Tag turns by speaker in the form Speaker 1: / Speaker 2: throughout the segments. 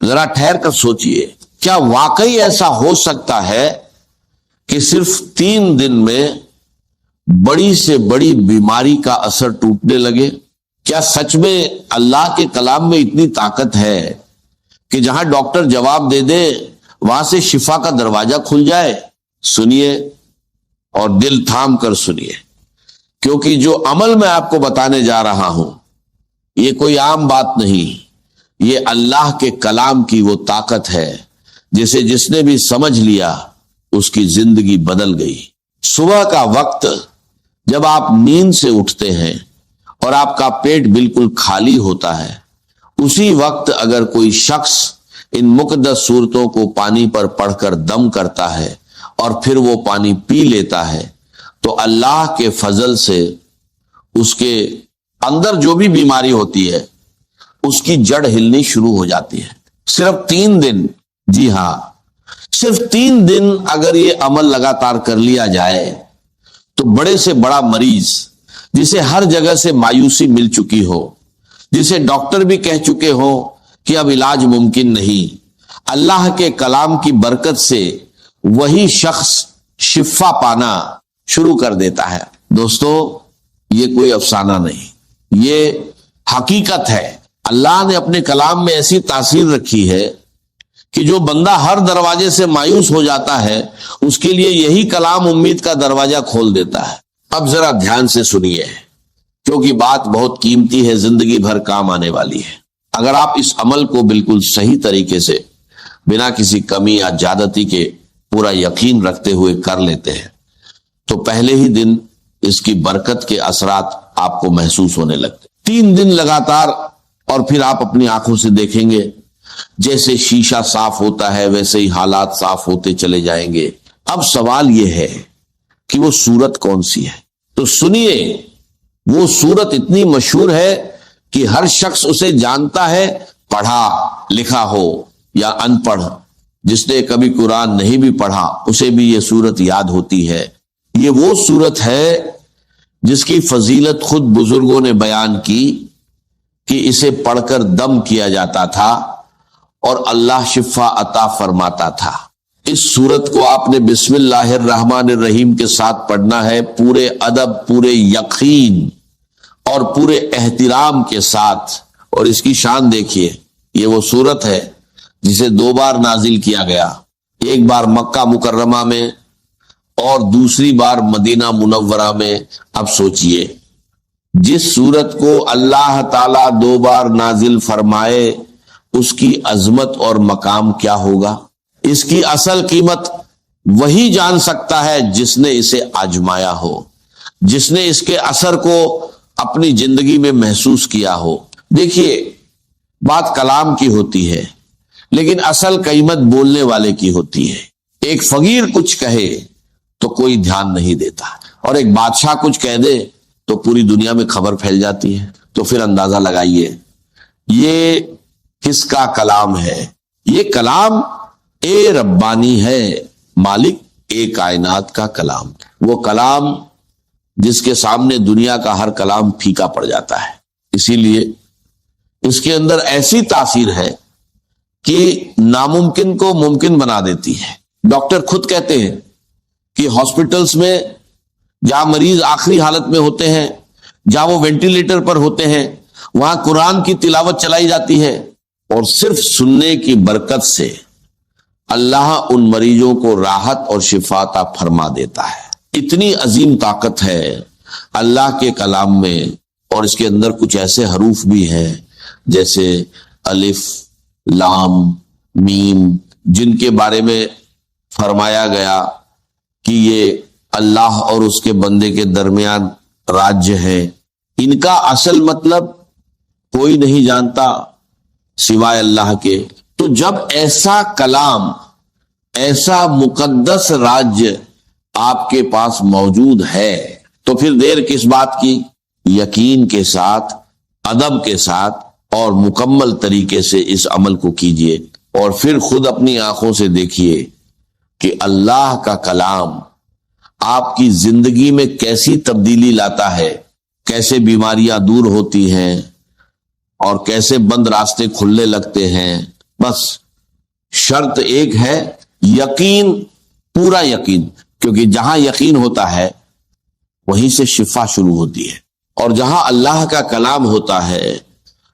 Speaker 1: ذرا ٹھہر کر سوچئے، کیا واقعی ایسا ہو سکتا ہے کہ صرف 3 دن میں بڑی سے بڑی بیماری کا اثر ٹوٹنے لگے؟ کیا سچ میں اللہ کے کلام میں اتنی طاقت ہے کہ جہاں ڈاکٹر جواب دے دے وہاں سے شفا کا دروازہ کھل جائے؟ سنیے اور دل تھام کر سنیے، کیونکہ جو عمل میں آپ کو بتانے جا رہا ہوں یہ کوئی عام بات نہیں، یہ اللہ کے کلام کی وہ طاقت ہے جسے جس نے بھی سمجھ لیا اس کی زندگی بدل گئی۔ صبح کا وقت جب آپ نیند سے اٹھتے ہیں اور آپ کا پیٹ بالکل خالی ہوتا ہے، اسی وقت اگر کوئی شخص ان مقدس صورتوں کو پانی پر پڑھ کر دم کرتا ہے اور پھر وہ پانی پی لیتا ہے تو اللہ کے فضل سے اس کے اندر جو بھی بیماری ہوتی ہے اس کی جڑ ہلنی شروع ہو جاتی ہے۔ صرف 3 دن، جی ہاں صرف 3 دن اگر یہ عمل لگاتار کر لیا جائے تو بڑے سے بڑا مریض جسے ہر جگہ سے مایوسی مل چکی ہو، جسے ڈاکٹر بھی کہہ چکے ہو کہ اب علاج ممکن نہیں، اللہ کے کلام کی برکت سے وہی شخص شفا پانا شروع کر دیتا ہے۔ دوستو یہ کوئی افسانہ نہیں، یہ حقیقت ہے۔ اللہ نے اپنے کلام میں ایسی تاثیر رکھی ہے کہ جو بندہ ہر دروازے سے مایوس ہو جاتا ہے اس کے لیے یہی کلام امید کا دروازہ کھول دیتا ہے۔ اب ذرا دھیان سے سنیے کیونکہ بات بہت قیمتی ہے، زندگی بھر کام آنے والی ہے۔ اگر آپ اس عمل کو بالکل صحیح طریقے سے بنا کسی کمی یا زیادتی کے پورا یقین رکھتے ہوئے کر لیتے ہیں تو پہلے ہی دن اس کی برکت کے اثرات آپ کو محسوس ہونے لگتے۔ 3 دن لگاتار اور پھر آپ اپنی آنکھوں سے دیکھیں گے جیسے شیشہ صاف ہوتا ہے ویسے ہی حالات صاف ہوتے چلے جائیں گے۔ اب سوال یہ ہے کہ وہ صورت کون سی ہے؟ تو سنیے، وہ صورت اتنی مشہور ہے کہ ہر شخص اسے جانتا ہے، پڑھا لکھا ہو یا ان پڑھ، جس نے کبھی قرآن نہیں بھی پڑھا اسے بھی یہ صورت یاد ہوتی ہے۔ یہ وہ صورت ہے جس کی فضیلت خود بزرگوں نے بیان کی کہ اسے پڑھ کر دم کیا جاتا تھا اور اللہ شفا عطا فرماتا تھا۔ اس صورت کو آپ نے بسم اللہ الرحمن الرحیم کے ساتھ پڑھنا ہے، پورے ادب، پورے یقین اور پورے احترام کے ساتھ۔ اور اس کی شان دیکھیے، یہ وہ صورت ہے جسے 2 بار نازل کیا گیا، ایک بار مکہ مکرمہ میں اور دوسری بار مدینہ منورہ میں۔ اب سوچئے جس صورت کو اللہ تعالیٰ 2 بار نازل فرمائے اس کی عظمت اور مقام کیا ہوگا؟ اس کی اصل قیمت وہی جان سکتا ہے جس نے اسے آزمایا ہو، جس نے اس کے اثر کو اپنی زندگی میں محسوس کیا ہو۔ دیکھیے بات کلام کی ہوتی ہے لیکن اصل قیمت بولنے والے کی ہوتی ہے۔ ایک فقیر کچھ کہے تو کوئی دھیان نہیں دیتا، اور ایک بادشاہ کچھ کہہ دے تو پوری دنیا میں خبر پھیل جاتی ہے۔ تو پھر اندازہ لگائیے یہ کس کا کلام ہے؟ یہ کلام اے ربانی ہے، مالک اے کائنات کا کلام، وہ کلام جس کے سامنے دنیا کا ہر کلام پھیکا پڑ جاتا ہے۔ اسی لیے اس کے اندر ایسی تاثیر ہے کہ ناممکن کو ممکن بنا دیتی ہے۔ ڈاکٹر خود کہتے ہیں کہ ہاسپٹلز میں جہاں مریض آخری حالت میں ہوتے ہیں، جہاں وہ وینٹیلیٹر پر ہوتے ہیں، وہاں قرآن کی تلاوت چلائی جاتی ہے اور صرف سننے کی برکت سے اللہ ان مریضوں کو راحت اور شفا عطا فرما دیتا ہے۔ اتنی عظیم طاقت ہے اللہ کے کلام میں، اور اس کے اندر کچھ ایسے حروف بھی ہیں جیسے الف، لام، میم، جن کے بارے میں فرمایا گیا کہ یہ اللہ اور اس کے بندے کے درمیان راج ہے۔ ان کا اصل مطلب کوئی نہیں جانتا سوائے اللہ کے۔ تو جب ایسا کلام، ایسا مقدس راج آپ کے پاس موجود ہے تو پھر دیر کس بات کی؟ یقین کے ساتھ، ادب کے ساتھ اور مکمل طریقے سے اس عمل کو کیجئے، اور پھر خود اپنی آنکھوں سے دیکھیے کہ اللہ کا کلام آپ کی زندگی میں کیسی تبدیلی لاتا ہے، کیسے بیماریاں دور ہوتی ہیں اور کیسے بند راستے کھلنے لگتے ہیں، بس شرط ایک ہے یقین، پورا یقین، کیونکہ جہاں یقین ہوتا ہے وہیں سے شفا شروع ہوتی ہے، اور جہاں اللہ کا کلام ہوتا ہے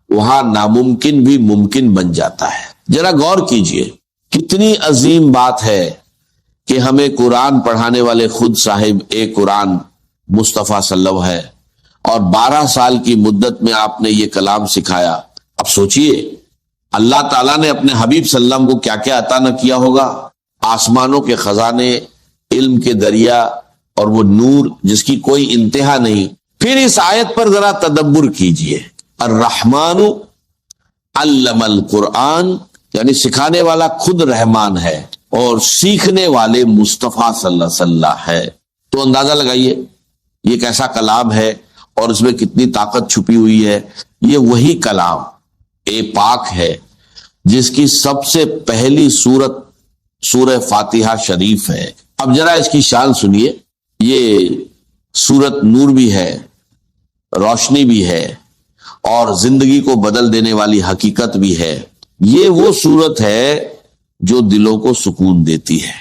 Speaker 1: وہاں ناممکن بھی ممکن بن جاتا ہے۔ ذرا غور کیجئے، کتنی عظیم بات ہے کہ ہمیں قرآن پڑھانے والے خود صاحب ایک قرآن مصطفیٰ صلی اللہ علیہ وسلم ہے، اور 12 سال کی مدت میں آپ نے یہ کلام سکھایا۔ اب سوچئے اللہ تعالیٰ نے اپنے حبیب صلی اللہ علیہ وسلم کو کیا کیا عطا نہ کیا ہوگا، آسمانوں کے خزانے، علم کے دریا، اور وہ نور جس کی کوئی انتہا نہیں۔ پھر اس آیت پر ذرا تدبر کیجئے، الرحمن علم القرآن، یعنی سکھانے والا خود رحمان ہے اور سیکھنے والے مصطفیٰ صلی اللہ علیہ وسلم ہے۔ تو اندازہ لگائیے یہ کیسا کلام ہے اور اس میں کتنی طاقت چھپی ہوئی ہے۔ یہ وہی کلام پاک ہے جس کی سب سے پہلی سورت سورہ فاتحہ شریف ہے۔ اب ذرا اس کی شان سنیے، یہ سورت نور بھی ہے، روشنی بھی ہے، اور زندگی کو بدل دینے والی حقیقت بھی ہے۔ یہ وہ سورت ہے جو دلوں کو سکون دیتی ہے،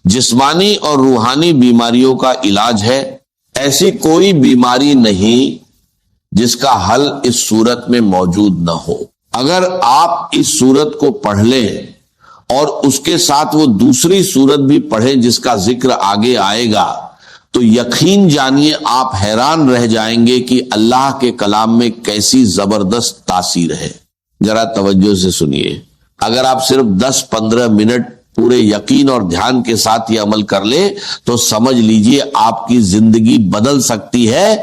Speaker 1: جسمانی اور روحانی بیماریوں کا علاج ہے۔ ایسی کوئی بیماری نہیں جس کا حل اس سورت میں موجود نہ ہو۔ اگر آپ اس سورت کو پڑھ لیں اور اس کے ساتھ وہ دوسری سورت بھی پڑھیں جس کا ذکر آگے آئے گا، تو یقین جانیے آپ حیران رہ جائیں گے کہ اللہ کے کلام میں کیسی زبردست تاثیر ہے۔ ذرا توجہ سے سنیے، اگر آپ صرف 10-15 منٹ پورے یقین اور دھیان کے ساتھ یہ عمل کر لیں تو سمجھ لیجئے آپ کی زندگی بدل سکتی ہے۔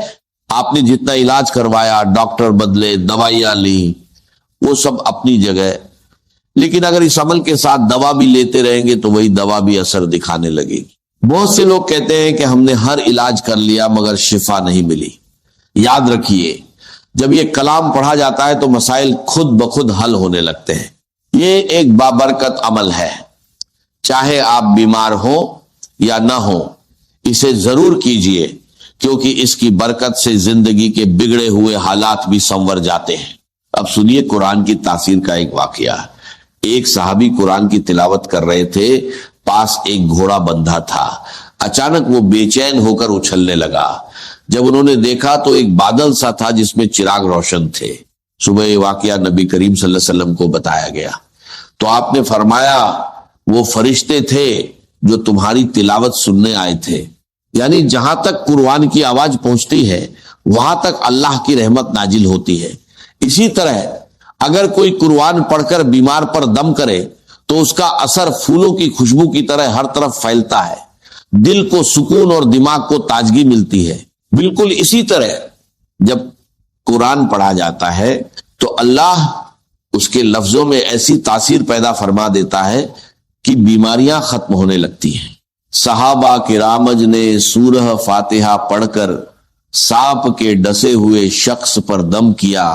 Speaker 1: آپ نے جتنا علاج کروایا، ڈاکٹر بدلے، دوائیاں لی، وہ سب اپنی جگہ، لیکن اگر اس عمل کے ساتھ دوا بھی لیتے رہیں گے تو وہی دوا بھی اثر دکھانے لگے گی۔ بہت سے لوگ کہتے ہیں کہ ہم نے ہر علاج کر لیا مگر شفا نہیں ملی۔ یاد رکھیے، جب یہ کلام پڑھا جاتا ہے تو مسائل خود بخود حل ہونے لگتے ہیں۔ یہ ایک بابرکت عمل ہے، چاہے آپ بیمار ہوں یا نہ ہوں، اسے ضرور کیجئے، کیونکہ اس کی برکت سے زندگی کے بگڑے ہوئے حالات بھی سنور جاتے ہیں۔ اب سنیے قرآن کی تاثیر کا ایک واقعہ۔ ایک صحابی قرآن کی تلاوت کر رہے تھے، پاس ایک گھوڑا بندھا تھا۔ اچانک وہ بے چین ہو کر اچھلنے لگا۔ جب انہوں نے دیکھا تو ایک بادل سا تھا جس میں چراغ روشن تھے۔ صبح یہ واقعہ نبی کریم صلی اللہ علیہ وسلم کو بتایا گیا تو آپ نے فرمایا وہ فرشتے تھے جو تمہاری تلاوت سننے آئے تھے۔ یعنی جہاں تک قرآن کی آواز پہنچتی ہے وہاں تک اللہ کی رحمت نازل ہوتی ہے۔ اسی طرح اگر کوئی قرآن پڑھ کر بیمار پر دم کرے تو اس کا اثر پھولوں کی خوشبو کی طرح ہر طرف پھیلتا ہے، دل کو سکون اور دماغ کو تازگی ملتی ہے۔ بالکل اسی طرح جب قرآن پڑھا جاتا ہے تو اللہ اس کے لفظوں میں ایسی تاثیر پیدا فرما دیتا ہے کہ بیماریاں ختم ہونے لگتی ہیں۔ صحابہ کرامج نے سورہ فاتحہ پڑھ کر سانپ کے ڈسے ہوئے شخص پر دم کیا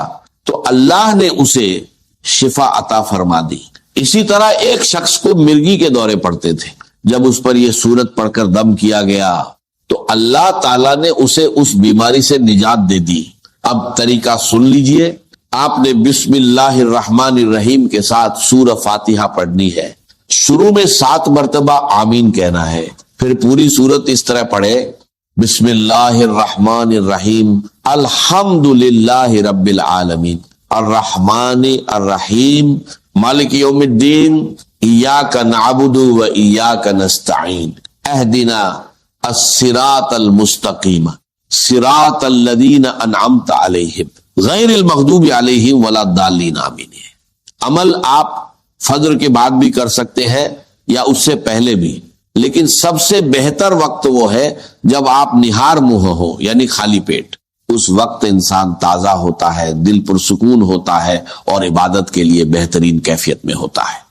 Speaker 1: تو اللہ نے اسے شفا عطا فرما دی۔ اسی طرح ایک شخص کو مرگی کے دورے پڑتے تھے، جب اس پر یہ سورت پڑھ کر دم کیا گیا تو اللہ تعالیٰ نے اسے اس بیماری سے نجات دے دی۔ اب طریقہ سن لیجئے، آپ نے بسم اللہ الرحمن الرحیم کے ساتھ سورہ فاتحہ پڑھنی ہے۔ شروع میں 7 مرتبہ آمین کہنا ہے، پھر پوری سورت اس طرح پڑھے، بسم اللہ الرحمن الرحیم الحمد للہ رب العالمین الرحمن الرحیم مالک یوم الدین ایاک نعبد و ایاک نستعین اہدنا الصراط المستقیم صراط الذین انعمت علیہم غیر المغضوب علیہم ولا الضالین آمین۔ عمل آپ فجر کے بعد بھی کر سکتے ہیں یا اس سے پہلے بھی، لیکن سب سے بہتر وقت وہ ہے جب آپ نہار منہ ہو، یعنی خالی پیٹ۔ اس وقت انسان تازہ ہوتا ہے، دل پرسکون ہوتا ہے اور عبادت کے لیے بہترین کیفیت میں ہوتا ہے۔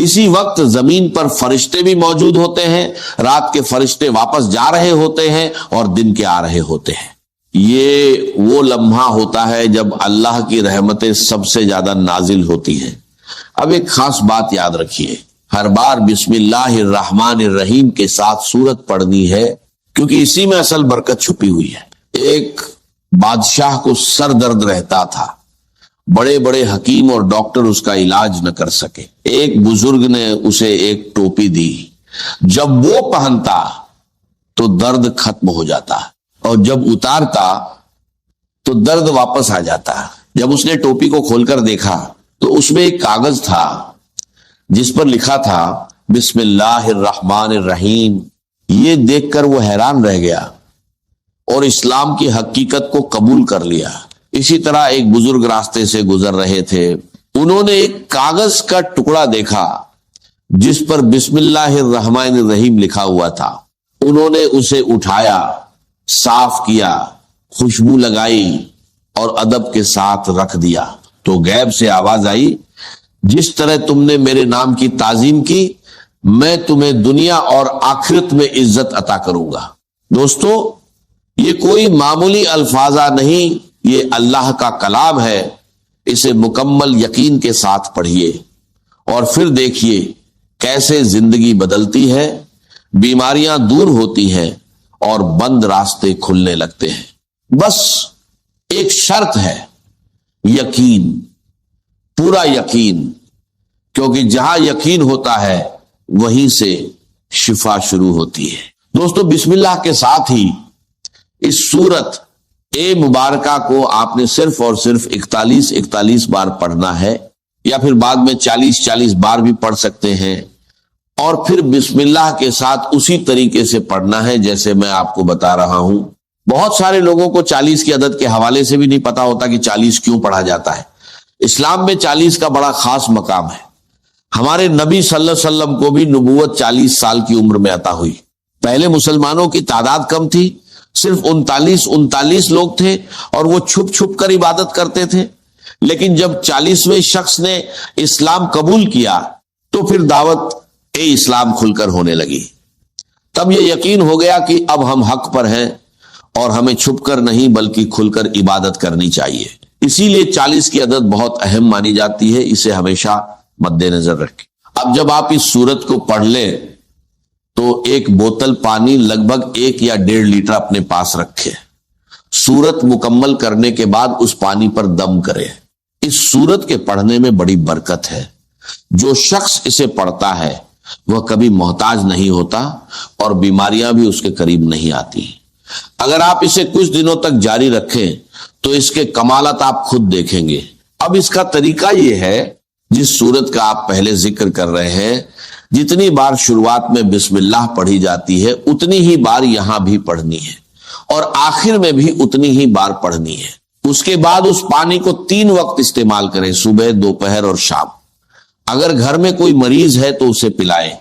Speaker 1: اسی وقت زمین پر فرشتے بھی موجود ہوتے ہیں، رات کے فرشتے واپس جا رہے ہوتے ہیں اور دن کے آ رہے ہوتے ہیں۔ یہ وہ لمحہ ہوتا ہے جب اللہ کی رحمتیں سب سے زیادہ نازل ہوتی ہیں۔ اب ایک خاص بات یاد رکھیے، ہر بار بسم اللہ الرحمن الرحیم کے ساتھ سورت پڑھنی ہے، کیونکہ اسی میں اصل برکت چھپی ہوئی ہے۔ ایک بادشاہ کو سر درد رہتا تھا، بڑے بڑے حکیم اور ڈاکٹر اس کا علاج نہ کر سکے۔ ایک بزرگ نے اسے ایک ٹوپی دی، جب وہ پہنتا تو درد ختم ہو جاتا اور جب اتارتا تو درد واپس آ جاتا۔ جب اس نے ٹوپی کو کھول کر دیکھا تو اس میں ایک کاغذ تھا جس پر لکھا تھا بسم اللہ الرحمن الرحیم۔ یہ دیکھ کر وہ حیران رہ گیا اور اسلام کی حقیقت کو قبول کر لیا۔ اسی طرح ایک بزرگ راستے سے گزر رہے تھے، انہوں نے ایک کاغذ کا ٹکڑا دیکھا جس پر بسم اللہ الرحمن الرحیم لکھا ہوا تھا۔ انہوں نے اسے اٹھایا، صاف کیا، خوشبو لگائی اور ادب کے ساتھ رکھ دیا تو غیب سے آواز آئی، جس طرح تم نے میرے نام کی تعظیم کی میں تمہیں دنیا اور آخرت میں عزت عطا کروں گا۔ دوستو، یہ کوئی معمولی الفاظہ نہیں، یہ اللہ کا کلام ہے۔ اسے مکمل یقین کے ساتھ پڑھیے اور پھر دیکھیے کیسے زندگی بدلتی ہے، بیماریاں دور ہوتی ہیں اور بند راستے کھلنے لگتے ہیں۔ بس ایک شرط ہے، یقین، پورا یقین، کیونکہ جہاں یقین ہوتا ہے وہیں سے شفا شروع ہوتی ہے۔ دوستو، بسم اللہ کے ساتھ ہی اس سورت اے مبارکہ کو آپ نے صرف اور صرف 41 بار پڑھنا ہے، یا پھر بعد میں 40 بار بھی پڑھ سکتے ہیں، اور پھر بسم اللہ کے ساتھ اسی طریقے سے پڑھنا ہے جیسے میں آپ کو بتا رہا ہوں۔ بہت سارے لوگوں کو 40 کی عدد کے حوالے سے بھی نہیں پتا ہوتا کہ 40 کیوں پڑھا جاتا ہے۔ اسلام میں 40 کا بڑا خاص مقام ہے۔ ہمارے نبی صلی اللہ علیہ وسلم کو بھی نبوت 40 سال کی عمر میں عطا ہوئی۔ پہلے مسلمانوں کی تعداد کم تھی، صرف 39 لوگ تھے اور وہ چھپ چھپ کر عبادت کرتے تھے، لیکن جب 40ویں شخص نے اسلام قبول کیا تو پھر دعوت اسلام کھل کر ہونے لگی۔ تب یہ یقین ہو گیا کہ اب ہم حق پر ہیں اور ہمیں چھپ کر نہیں بلکہ کھل کر عبادت کرنی چاہیے۔ اسی لیے 40 کی عدد بہت اہم مانی جاتی ہے، اسے ہمیشہ مد نظر رکھیں۔ اب جب آپ اس سورت کو پڑھ لیں تو ایک بوتل پانی لگ بھگ 1 یا 1.5 لیٹر اپنے پاس رکھے۔ سورت مکمل کرنے کے بعد اس پانی پر دم کرے۔ اس سورت کے پڑھنے میں بڑی برکت ہے۔ جو شخص اسے پڑھتا ہے وہ کبھی محتاج نہیں ہوتا اور بیماریاں بھی اس کے قریب نہیں آتی۔ اگر آپ اسے کچھ دنوں تک جاری رکھیں تو اس کے کمالات آپ خود دیکھیں گے۔ اب اس کا طریقہ یہ ہے، جس سورت کا آپ پہلے ذکر کر رہے ہیں، جتنی بار شروعات میں بسم اللہ پڑھی جاتی ہے اتنی ہی بار یہاں بھی پڑھنی ہے اور آخر میں بھی اتنی ہی بار پڑھنی ہے۔ اس کے بعد اس پانی کو 3 وقت استعمال کریں، صبح، دوپہر اور شام۔ اگر گھر میں کوئی مریض ہے تو اسے پلائیں۔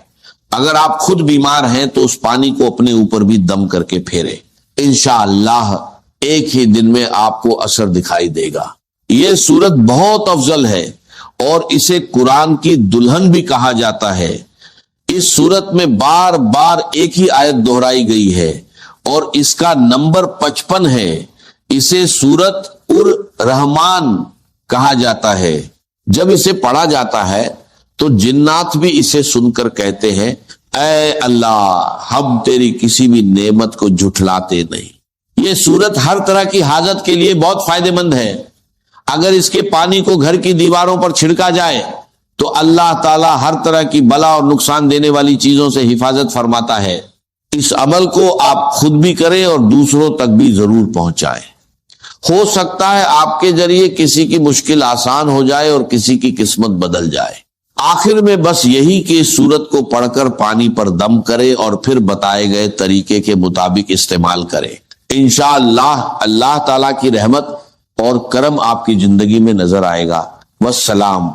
Speaker 1: اگر آپ خود بیمار ہیں تو اس پانی کو اپنے اوپر بھی دم کر کے پھیریں۔ انشاءاللہ ایک ہی دن میں آپ کو اثر دکھائی دے گا۔ یہ سورت بہت افضل ہے اور اسے قرآن کی دلہن بھی کہا جاتا ہے۔ اس سورت میں بار بار ایک ہی آیت دہرائی گئی ہے اور اس کا نمبر 55 ہے۔ اسے سورت الرحمن کہا جاتا ہے۔ جب اسے پڑھا جاتا ہے تو جنات بھی اسے سن کر کہتے ہیں، اے اللہ، ہم تیری کسی بھی نعمت کو جھٹلاتے نہیں۔ یہ سورت ہر طرح کی حاجت کے لیے بہت فائدہ مند ہے۔ اگر اس کے پانی کو گھر کی دیواروں پر چھڑکا جائے تو اللہ تعالیٰ ہر طرح کی بلا اور نقصان دینے والی چیزوں سے حفاظت فرماتا ہے۔ اس عمل کو آپ خود بھی کریں اور دوسروں تک بھی ضرور پہنچائیں۔ ہو سکتا ہے آپ کے ذریعے کسی کی مشکل آسان ہو جائے اور کسی کی قسمت بدل جائے۔ آخر میں بس یہی کہ اس سورت کو پڑھ کر پانی پر دم کرے اور پھر بتائے گئے طریقے کے مطابق استعمال کرے۔ انشاءاللہ اللہ تعالیٰ کی رحمت اور کرم آپ کی زندگی میں نظر آئے گا۔ والسلام۔